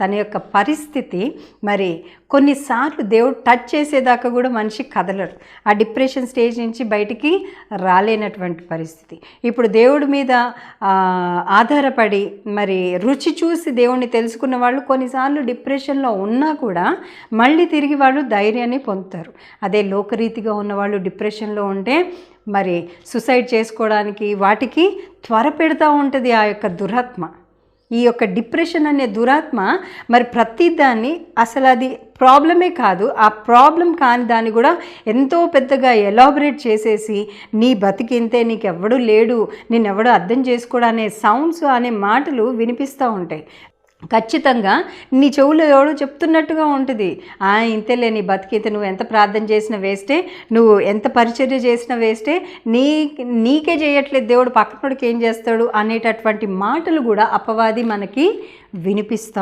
తన యొక్క పరిస్థితి మరి కొన్నిసార్లు దేవుడు టచ్ చేసేదాకా కూడా మనిషి కదలరు. ఆ డిప్రెషన్ స్టేజ్ నుంచి బయటికి రాలేనటువంటి పరిస్థితి. ఇప్పుడు దేవుడి మీద ఆధారపడి మరి రుచి చూసి దేవుణ్ణి తెలుసుకున్న వాళ్ళు కొన్నిసార్లు డిప్రెషన్లో ఉన్నా కూడా మళ్ళీ తిరిగి వాళ్ళు ధైర్యాన్ని పొందుతారు. అదే లోకరీతిగా ఉన్నవాళ్ళు డిప్రెషన్లో ఉంటే మరి సూసైడ్ చేసుకోవడానికి వాటికి త్వర పెడతా ఉంటుంది ఆ యొక్క దురాత్మ. ఈ యొక్క డిప్రెషన్ అనే దురాత్మ మరి ప్రతిదాన్ని అసలు అది ప్రాబ్లమే కాదు, ఆ ప్రాబ్లం కాని దాన్ని కూడా ఎంతో పెద్దగా ఎలాబరేట్ చేసేసి నీ బతికింతే, నీకెవ్వడూ లేడు, నిన్నెవడూ అర్థం చేసుకోవడం అనే సౌండ్స్ అనే మాటలు వినిపిస్తూ ఉంటాయి. ఖచ్చితంగా నీ చెవులో ఎవడో చెప్తున్నట్టుగా ఉంటుంది. ఇంతేలే నీ బతికితే, నువ్వు ఎంత ప్రార్థన చేసిన వేస్టే, నువ్వు ఎంత పరిచర్య చేసిన వేస్టే, నీకే చేయట్లేదు దేవుడు, పక్కనోడికి ఏం చేస్తాడు అనేటటువంటి మాటలు కూడా అపవాది మనకి వినిపిస్తాం.